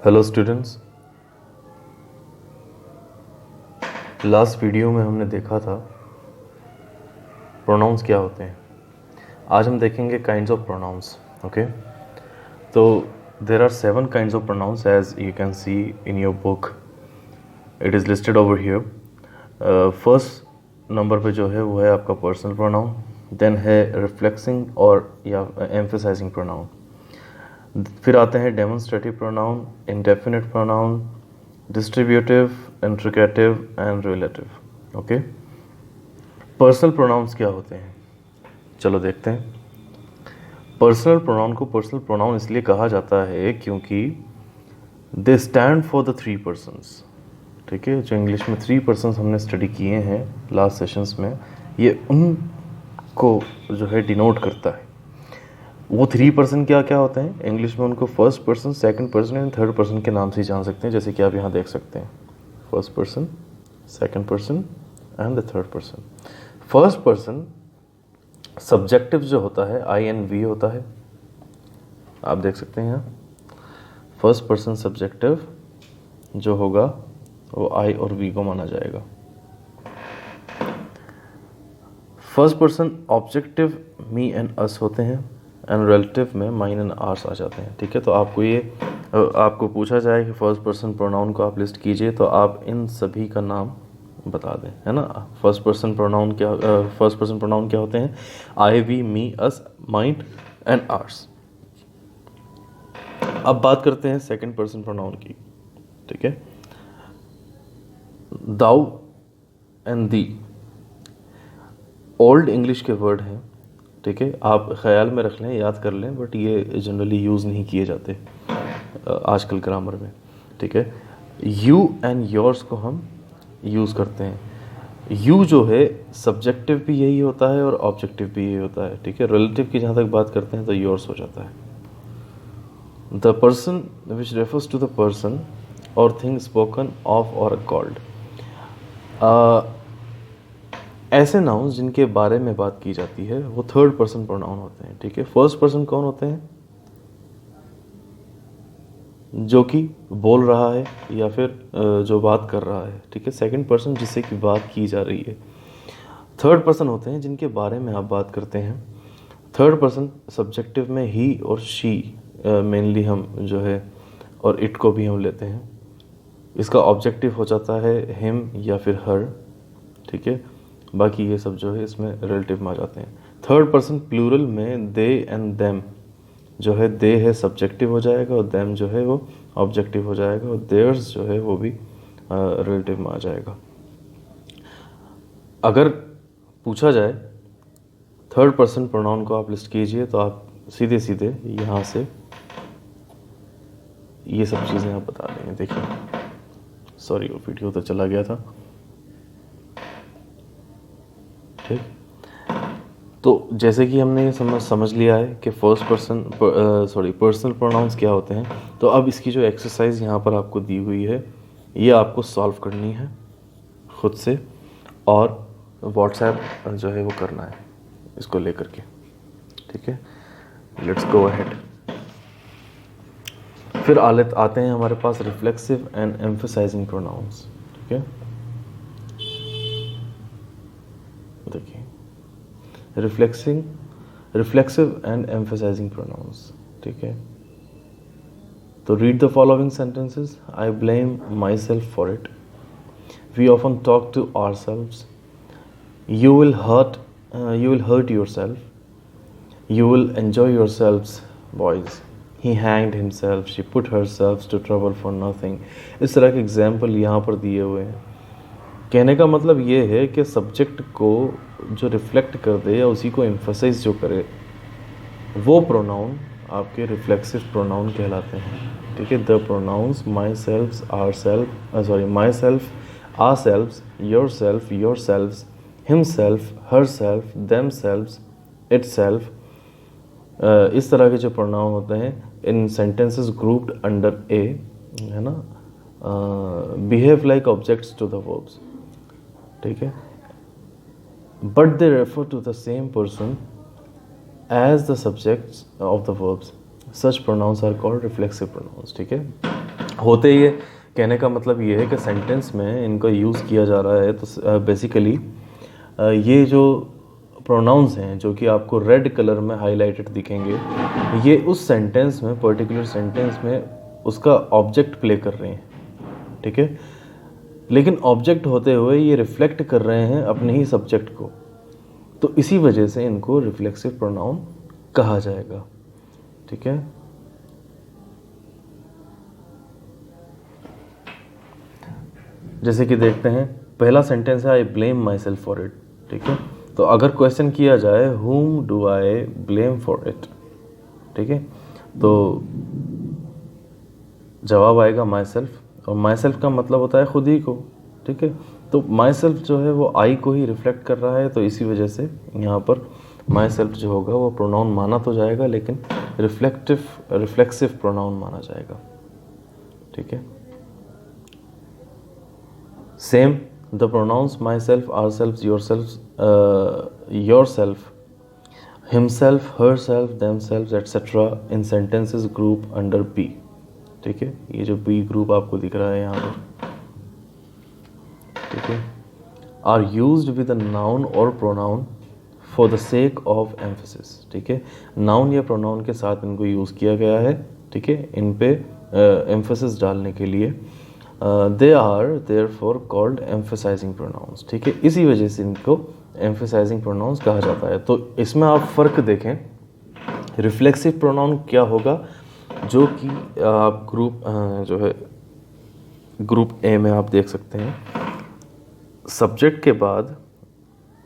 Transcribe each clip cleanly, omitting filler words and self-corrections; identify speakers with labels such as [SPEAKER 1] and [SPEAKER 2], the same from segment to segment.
[SPEAKER 1] Hello students, last video में हमने देखा था प्रोनाउंस क्या होते हैं। आज हम देखेंगे काइंड्स ऑफ प्रोनाउंस। ओके, तो there are 7 kinds of pronouns as you can see in your book, it is listed over here. First number पे जो है वो है आपका पर्सनल प्रोनाउन, देन है रिफ्लेक्सिंग और या एम्फसाइजिंग प्रोनाउन, फिर आते हैं demonstrative pronoun, indefinite pronoun, distributive, interrogative and relative. Okay, personal pronouns क्या होते हैं, चलो देखते हैं। पर्सनल प्रोनाउन को पर्सनल प्रोनाउन इसलिए कहा जाता है क्योंकि they stand for the 3 persons. ठीक है, जो इंग्लिश में 3 पर्सन्स हमने स्टडी किए हैं लास्ट सेशंस में, ये उनको जो है डिनोट करता है। वो 3 पर्सन क्या क्या होते हैं इंग्लिश में, उनको first person, second person and third person के नाम से ही जान सकते हैं, जैसे कि आप यहाँ देख सकते हैं, first person, second person and the third person. First person subjective जो होता है INV होता है, आप देख सकते हैं यहाँ। फर्स्ट पर्सन सब्जेक्टिव जो होगा वो I और V को माना जाएगा। First person objective me and us होते हैं, एंड रिलेटिव में माइन एंड आर्स आ जाते हैं। ठीक है, तो आपको पूछा जाए कि फर्स्ट पर्सन प्रोनाउन को आप लिस्ट कीजिए, तो आप इन सभी का नाम बता दें, है ना। फर्स्ट पर्सन प्रोनाउन क्या होते हैं? I, we, me, us, mine and ours. अब बात करते हैं सेकंड पर्सन प्रोनाउन की। ठीक है, दाउ एंड दी ओल्ड इंग्लिश के वर्ड हैं। ठीक है, आप ख्याल में रख लें, याद कर लें, बट ये जनरली यूज़ नहीं किए जाते आजकल ग्रामर में। ठीक है, यू एंड योर्स को हम यूज़ करते हैं। यू जो है सब्जेक्टिव भी यही होता है और ऑब्जेक्टिव भी यही होता है। ठीक है, रिलेटिव की जहाँ तक बात करते हैं तो योर्स हो जाता है। The person which refers to the person और थिंग स्पोकन ऑफ और कॉल्ड, ऐसे नाउन्स जिनके बारे में बात की जाती है वो थर्ड पर्सन प्रोनाउन होते हैं। ठीक है, फर्स्ट पर्सन कौन होते हैं? जो कि बोल रहा है या फिर जो बात कर रहा है। ठीक है, सेकंड पर्सन जिससे कि बात की जा रही है। थर्ड पर्सन होते हैं जिनके बारे में आप बात करते हैं। थर्ड पर्सन सब्जेक्टिव में ही और शी मेनली हम जो है, और इट को भी हम लेते हैं। इसका ऑब्जेक्टिव हो जाता है हिम या फिर हर। ठीक है, बाकी ये सब जो है इसमें रिलेटिव में आ जाते हैं। थर्ड पर्सन प्लूरल में दे एंड देम जो है, दे है सब्जेक्टिव हो जाएगा और देम जो है वो ऑब्जेक्टिव हो जाएगा, और देयर्स जो है वो भी रिलेटिव में आ जाएगा। अगर पूछा जाए थर्ड पर्सन प्रोनाउन को आप लिस्ट कीजिए, तो आप सीधे सीधे यहाँ से ये सब चीज़ें आप बता देंगे। देखिए, सॉरी वो वीडियो तो चला गया था। ठीक, तो जैसे कि हमने ये समझ लिया है कि पर्सनल प्रोनाउंस क्या होते हैं, तो अब इसकी जो एक्सरसाइज यहाँ पर आपको दी हुई है ये आपको सॉल्व करनी है खुद से, और व्हाट्सएप जो है वो करना है इसको लेकर के। ठीक है, लेट्स गो अहेड। फिर आते हैं हमारे पास रिफ्लेक्सिव एंड एम्फसाइजिंग प्रोनाउंस। ठीक है, देखिए, रिफ्लेक्सिव एंड एम्फसाइजिंग प्रोनाउंस। ठीक है, तो read the following sentences. I blame myself for it, we often talk to ourselves, you will hurt yourself, you will enjoy yourselves boys, he hanged himself, she put herself to trouble for nothing। इस तरह के example यहाँ पर दिए हुए हैं। कहने का मतलब ये है कि सब्जेक्ट को जो रिफ्लेक्ट कर दे या उसी को एम्फसाइज जो करे, वो प्रोनाउन आपके रिफ्लेक्सिव प्रोनाउन कहलाते हैं। ठीक है, the pronouns myself, ourself, myself, ourselves, yourself, yourselves, himself, herself, themselves, itself, इस तरह के जो प्रोनाउन होते हैं इन सेंटेंसेस ग्रुप्ड अंडर ए, है ना, behave like objects to the verbs. ठीक है, but they refer to the same person as the subjects of the verbs, such pronouns are called reflexive pronouns. ठीक है, होते ये कहने का मतलब ये है कि सेंटेंस में इनका यूज़ किया जा रहा है। तो बेसिकली ये जो प्रोनाउंस हैं जो कि आपको रेड कलर में हाईलाइटेड दिखेंगे, ये उस सेंटेंस में, पर्टिकुलर सेंटेंस में उसका ऑब्जेक्ट प्ले कर रहे हैं, ठीक है। लेकिन ऑब्जेक्ट होते हुए ये रिफ्लेक्ट कर रहे हैं अपने ही सब्जेक्ट को, तो इसी वजह से इनको रिफ्लेक्सिव प्रोनाउन कहा जाएगा, ठीक है। जैसे कि देखते हैं, पहला सेंटेंस है आई blame myself for it, ठीक है। तो अगर क्वेश्चन किया जाए whom do I blame for it, ठीक है, तो जवाब आएगा माई सेल्फ, और माई सेल्फ का मतलब होता है खुद ही को, ठीक है। तो माई सेल्फ जो है वो आई को ही रिफ्लेक्ट कर रहा है, तो इसी वजह से यहाँ पर माई सेल्फ जो होगा वो प्रोनाउन माना तो जाएगा, लेकिन रिफ्लेक्सिव प्रोनाउन माना जाएगा, ठीक है। Same the pronouns myself, ourself, yourself, himself, herself, themselves, etc. in sentences group under B, ठीक है। ये जो B ग्रुप आपको दिख रहा है यहाँ पर, ठीक है, are used with a noun और pronoun for the sake of emphasis, ठीक है। नाउन या प्रोनाउन के साथ इनको यूज़ किया गया है, ठीक है, इन पे एम्फेसिस डालने के लिए। They are therefore called emphasising pronouns, ठीक है। इसी वजह से इनको एम्फेसाइजिंग प्रोनाउंस कहा जाता है। तो इसमें आप फ़र्क देखें, रिफ्लेक्सिव प्रोनाउन क्या होगा, जो कि आप ग्रुप जो है ग्रुप ए में आप देख सकते हैं, सब्जेक्ट के बाद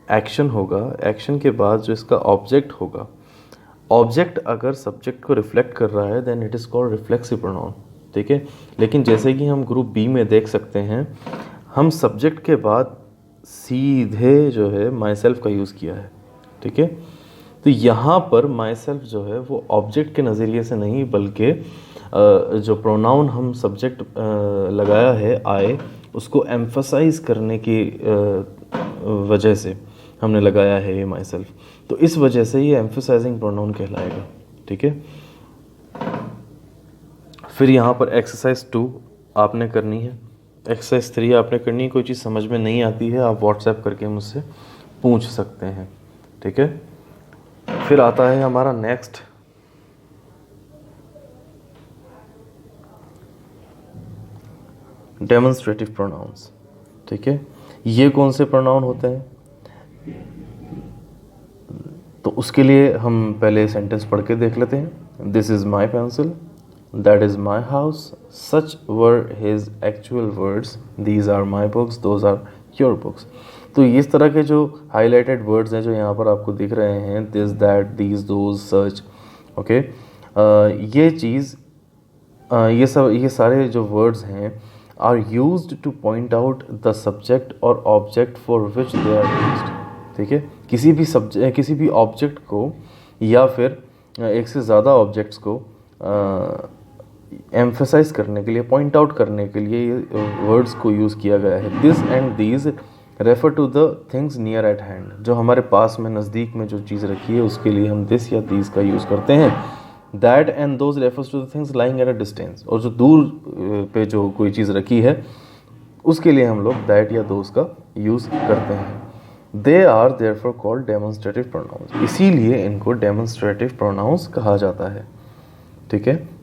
[SPEAKER 1] एक्शन होगा, एक्शन के बाद जो इसका ऑब्जेक्ट होगा, ऑब्जेक्ट अगर सब्जेक्ट को रिफ्लेक्ट कर रहा है then it is called reflexive pronoun, ठीक है। लेकिन जैसे कि हम ग्रुप बी में देख सकते हैं, हम सब्जेक्ट के बाद सीधे जो है माई सेल्फ का यूज़ किया है, ठीक है। तो यहाँ पर माई सेल्फ जो है वो ऑब्जेक्ट के नज़रिए से नहीं, बल्कि जो प्रोनाउन हम सब्जेक्ट लगाया है आई, उसको एम्फसाइज करने की वजह से हमने लगाया है ये माई सेल्फ, तो इस वजह से ये एम्फसाइजिंग प्रोनाउन कहलाएगा, ठीक है। फिर यहाँ पर एक्सरसाइज 2 आपने करनी है, एक्सरसाइज 3 आपने करनी है। कोई चीज़ समझ में नहीं आती है आप व्हाट्सएप करके मुझसे पूछ सकते हैं, ठीक है। फिर आता है हमारा नेक्स्ट, डेमोन्स्ट्रेटिव प्रोनाउंस, ठीक है। ये कौन से प्रोनाउन होते हैं, तो उसके लिए हम पहले सेंटेंस पढ़ के देख लेते हैं। This is my pencil, that is my house, such were his actual words, these are my books, those are your books. तो इस तरह के जो हाईलाइटेड वर्ड्स हैं जो यहाँ पर आपको दिख रहे हैं, this, that, these, those, such, okay, ये चीज़ ये सारे जो वर्ड्स हैं are used to point out the subject और object for which they are used, ठीक है। किसी भी ऑब्जेक्ट को या फिर एक से ज़्यादा ऑब्जेक्ट्स को एम्फसाइज करने के लिए, पॉइंट आउट करने के लिए ये वर्ड्स को यूज़ किया गया है। This and these refer to the things near at hand, जो हमारे पास में, नज़दीक में जो चीज़ रखी है उसके लिए हम दिस या दीज का यूज़ करते हैं। That and those refers to the things lying at a distance, और जो दूर पे जो कोई चीज़ रखी है उसके लिए हम लोग दैट या दोज का यूज़ करते हैं। They are therefore called demonstrative pronouns, इसीलिए इनको डेमोन्स्ट्रेटिव प्रोनाउंस कहा जाता है, ठीक है।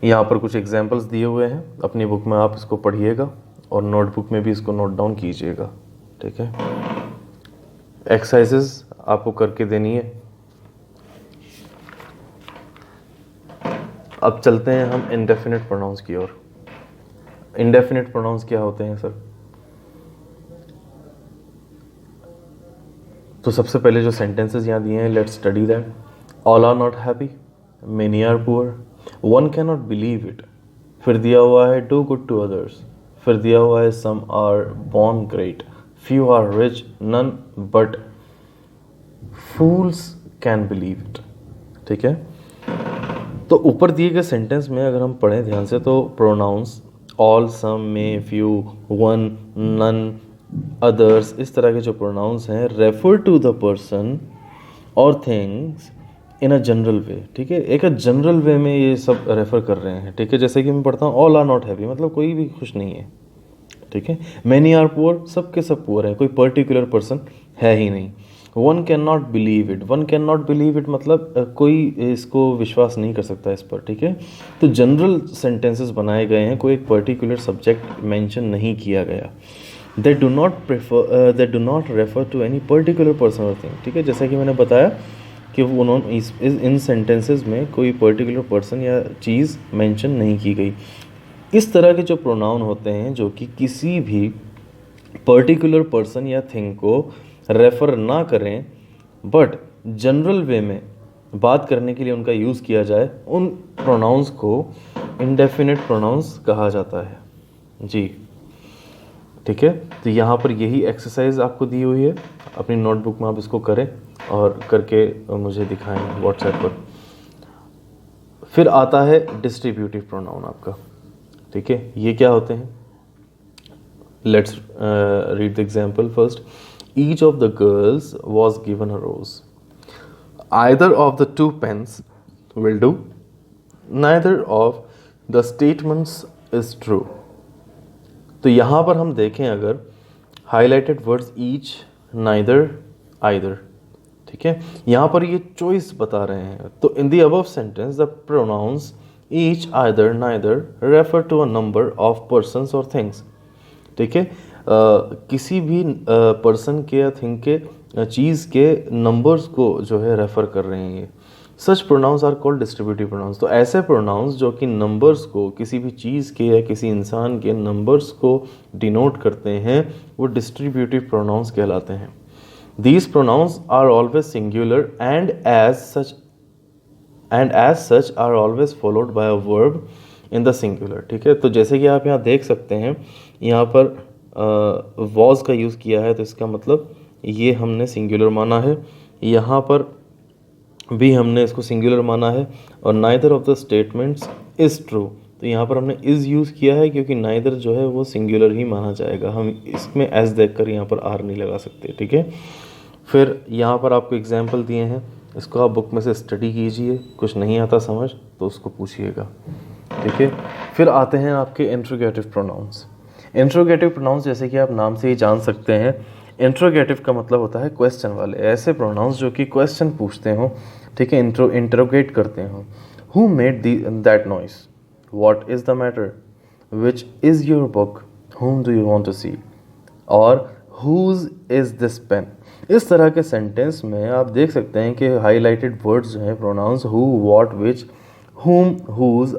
[SPEAKER 1] यहाँ पर कुछ एग्जाम्पल्स दिए हुए हैं, अपनी बुक में आप इसको पढ़िएगा और नोटबुक में भी इसको नोट डाउन कीजिएगा, ठीक है। एक्सरसाइजेस आपको करके देनी है। अब चलते हैं हम इंडेफिनिट प्रोनाउंस की ओर। इंडेफिनिट प्रोनाउंस क्या होते हैं सर? तो सबसे पहले जो सेंटेंसेस यहाँ दिए हैं, let's study that. All are not happy, many are poor, one can not believe it. फिर दिया हुआ है डू गुड टू अदर्स। फिर दिया हुआ है some are born great, few are rich, none but fools can believe it, ठीक है। तो ऊपर दिए गए सेंटेंस में अगर हम पढ़ें ध्यान से, तो प्रोनाउंस ऑल, सम, मे, फ्यू, वन, नन, अदर्स, इस तरह के जो प्रोनाउंस हैं रेफर टू द पर्सन और थिंग्स इन अ जनरल वे, ठीक है, एक जनरल वे में ये सब रेफर कर रहे हैं, ठीक है। जैसे कि मैं पढ़ता हूँ ऑल आर नॉट हैप्पी, मतलब कोई भी खुश नहीं है, ठीक है। मैनी आर पुअर, सब के सब पुअर हैं, कोई पर्टिकुलर पर्सन है ही नहीं। One can not believe it, one can not believe it मतलब कोई इसको विश्वास नहीं कर सकता इस पर, ठीक है। तो जनरल सेंटेंसेस बनाए गए हैं, कोई एक पर्टिकुलर सब्जेक्ट मेंशन नहीं किया गया। They do not refer to any particular person और थिंग, ठीक है। जैसा कि मैंने बताया कि उन्होंने इन सेंटेंसेस में कोई पर्टिकुलर पर्सन या चीज़ मेंशन नहीं की गई। इस तरह के जो प्रोनाउन होते हैं जो कि किसी भी पर्टिकुलर पर्सन या थिंग को रेफर ना करें बट जनरल वे में बात करने के लिए उनका यूज़ किया जाए, उन प्रोनाउंस को इंडेफिनिट प्रोनाउंस कहा जाता है जी, ठीक है। तो यहाँ पर यही एक्सरसाइज आपको दी हुई है, अपनी नोटबुक में आप इसको करें और करके मुझे दिखाएं व्हाट्सएप पर। फिर आता है डिस्ट्रीब्यूटिव प्रोनाउन आपका, ठीक है। ये क्या होते हैं? Let's read the example first. Each of the girls was given a rose, either of the two pens will do, neither of the statements is true. तो यहाँ पर हम देखें अगर highlighted words each, neither, either, ठीक है, यहाँ पर ये चॉइस बता रहे हैं। तो in the above sentence the pronouns each, either, neither refer to a number of persons और थिंग्स, ठीक है। किसी भी पर्सन के या थिंग के, चीज़ के नंबर्स को जो है रेफर कर रहे हैं ये। Such pronouns are called distributive pronouns. तो ऐसे प्रोनाउंस जो कि नंबर्स को, किसी भी चीज़ के या किसी इंसान के नंबर्स को डिनोट करते हैं, वो डिस्ट्रीब्यूटिव प्रोनाउंस कहलाते हैं। These pronouns are always singular and as such are always followed by a verb in the singular, ठीक है। तो जैसे कि आप यहाँ देख सकते हैं, यहाँ पर was का यूज़ किया है, तो इसका मतलब ये हमने सिंगुलर माना है, यहाँ पर भी हमने इसको सिंगुलर माना है। और neither of the statements is true, तो यहाँ पर हमने इज़ यूज़ किया है क्योंकि neither जो है वो सिंगुलर ही माना जाएगा, हम इसमें एस देखकर यहाँ पर आर नहीं लगा सकते, ठीक है। फिर यहाँ पर आपको एग्जाम्पल दिए हैं, इसको आप बुक में से स्टडी कीजिए, कुछ नहीं आता समझ तो उसको पूछिएगा, ठीक है। फिर आते हैं आपके इंट्रोगेटिव प्रोनाउंस। इंट्रोगेटिव प्रोनाउंस जैसे कि आप नाम से ही जान सकते हैं, इंट्रोगेटिव का मतलब होता है क्वेश्चन वाले, ऐसे प्रोनाउंस जो कि क्वेश्चन पूछते हों, ठीक है, इंट्रोगेट करते हों। Who made that noise, what is the matter, which is your book, whom do you want to see, और whose is this pen। इस तरह के सेंटेंस में आप देख सकते हैं कि हाईलाइटेड वर्ड्स जो हैं pronouns who, what, which, whom, whose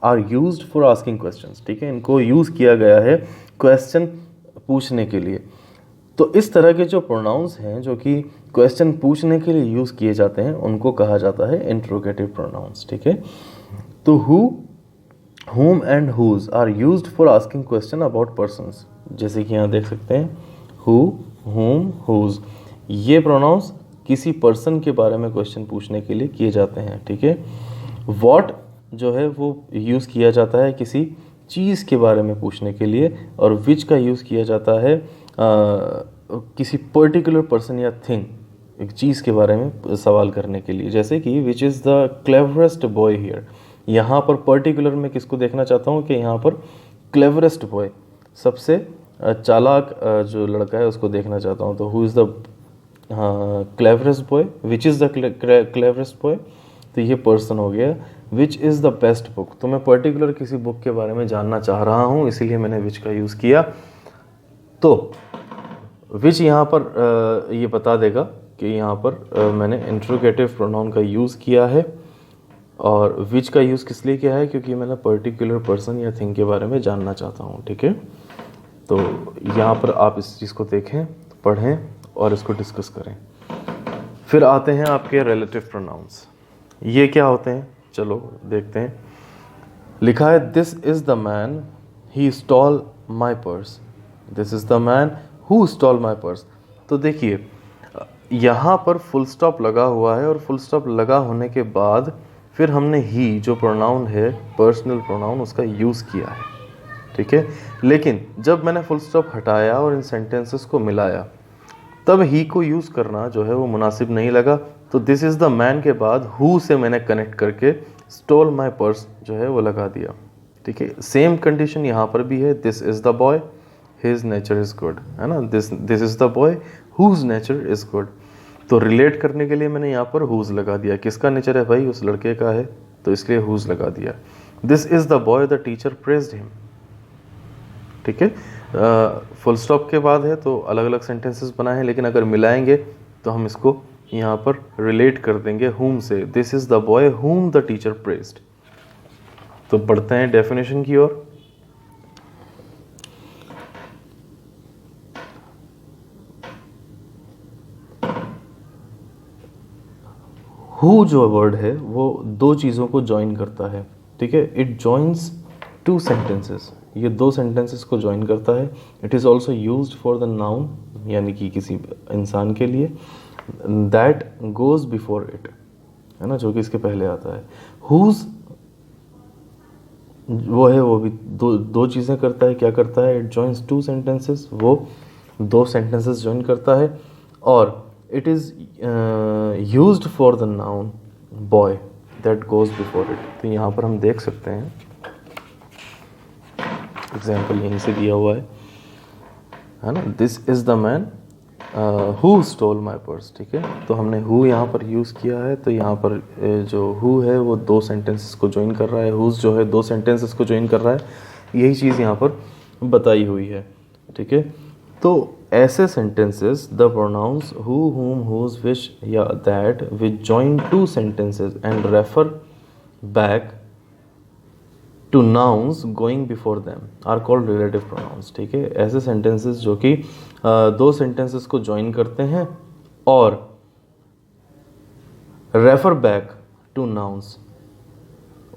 [SPEAKER 1] are used for asking questions, ठीक है, इनको यूज़ किया गया है क्वेश्चन पूछने के लिए। तो इस तरह के जो प्रोनाउंस हैं जो कि क्वेश्चन पूछने के लिए यूज़ किए जाते हैं, उनको कहा जाता है इंट्रोगेटिव प्रोनाउंस, ठीक है। तो who, whom and whose are used for asking question about persons, जैसे कि यहाँ देख सकते हैं who, whom, whose, ये प्रोनाउंस किसी पर्सन के बारे में क्वेश्चन पूछने के लिए किए जाते हैं, ठीक है। what जो है वो यूज़ किया जाता है किसी चीज़ के बारे में पूछने के लिए, और which का यूज़ किया जाता है किसी पर्टिकुलर पर्सन या थिंग, एक चीज़ के बारे में सवाल करने के लिए, जैसे कि which is the cleverest boy here. यहाँ पर पर्टिकुलर में किसको देखना चाहता हूँ कि यहाँ पर क्लेवरेस्ट बॉय, सबसे चालाक जो लड़का है उसको देखना चाहता हूँ। तो who is the cleverest boy, which is the cleverest boy, तो ये पर्सन हो गया। Which is the best book, तो मैं पर्टिकुलर किसी बुक के बारे में जानना चाह रहा हूँ, इसीलिए मैंने विच का यूज़ किया। तो विच यहाँ पर ये बता देगा कि यहाँ पर मैंने इंट्रोगेटिव प्रोनाउन का यूज़ किया है, और विच का यूज़ किस लिए किया है, क्योंकि मैंने पर्टिकुलर पर्सन या थिंग के बारे में जानना चाहता हूँ, ठीक है। तो यहाँ पर आप इस चीज़ को देखें, पढ़ें और इसको डिस्कस करें। फिर आते हैं आपके रिलेटिव प्रोनाउंस। ये क्या होते हैं, चलो देखते हैं। लिखा है this is the man he stall my purse, this is the man who stall my purse. तो देखिए यहाँ पर फुल स्टॉप लगा हुआ है, और फुल स्टॉप लगा होने के बाद फिर हमने ही जो प्रोनाउन है पर्सनल प्रोनाउन उसका यूज़ किया है, ठीक है। लेकिन जब मैंने फुल स्टॉप हटाया और इन सेंटेंसेस को मिलाया, तब ही को यूज़ करना जो है वो मुनासिब नहीं लगा, तो दिस इज़ द मैन के बाद हु से मैंने कनेक्ट करके स्टोल माई पर्स जो है वो लगा दिया, ठीक है। सेम कंडीशन यहाँ पर भी है, this is the boy his nature is good, है ना, this is the boy whose nature is good. तो रिलेट करने के लिए मैंने यहाँ पर हुज लगा दिया, किसका नेचर है भाई, उस लड़के का है, तो इसलिए हुज लगा दिया। This is the boy the teacher praised him, ठीक है। फुल स्टॉप के बाद है तो अलग अलग सेंटेंसेस बनाए हैं, लेकिन अगर मिलाएंगे तो हम इसको यहाँ पर रिलेट कर देंगे हुम से, this is the boy whom the teacher praised. तो बढ़ते हैं डेफिनेशन की ओर। हु जो वर्ड है वो दो चीज़ों को ज्वाइन करता है, ठीक है। इट जॉइंस टू सेंटेंसेस, ये दो सेंटेंसेस को ज्वाइन करता है। It is also used for the noun, यानी कि किसी इंसान के लिए, दैट गोज बिफोर इट, है ना, जो कि इसके पहले आता है। हुज वो है, वो भी दो चीज़ें करता है। क्या करता है, इट जॉइंस टू सेंटेंसेस, वो दो सेंटेंसेस ज्वाइन करता है। और it is used for the noun boy that goes before it. तो यहाँ पर हम देख सकते हैं, एग्जाम्पल यहीं से दिया हुआ है ना, this is the man who stole my purse, ठीक है। तो हमने हु यहाँ पर यूज़ किया है, तो यहाँ पर जो हु है वो दो सेंटेंसेस को ज्वाइन कर रहा है, हुज जो है दो सेंटेंसेस को ज्वाइन कर रहा है, यही चीज़ यहाँ पर बताई हुई है, ठीक है। तो ऐसे sentences, the pronouns who, whom, whose, which या that which join two sentences and refer back to nouns going before them are called relative pronouns, ठीक है। ऐसे सेंटेंसेस जो कि दो सेंटेंसेस को ज्वाइन करते हैं और रेफर बैक टू नाउन्स,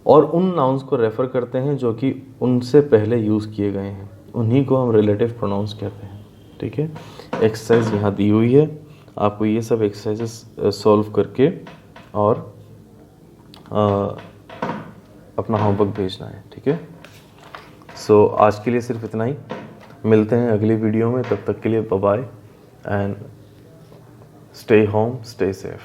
[SPEAKER 1] और उन नाउन्स को रेफर करते हैं जो कि उनसे पहले यूज़ किए गए हैं, उन्हीं को हम रिलेटिव प्रोनाउंस कहते हैं, ठीक है। एक्सरसाइज यहाँ दी हुई है, आपको ये सब एक्सरसाइजेस सॉल्व करके और अपना होमवर्क भेजना है, ठीक है। सो आज के लिए सिर्फ इतना ही, मिलते हैं अगली वीडियो में, तब तक के लिए bye bye and stay home, stay safe.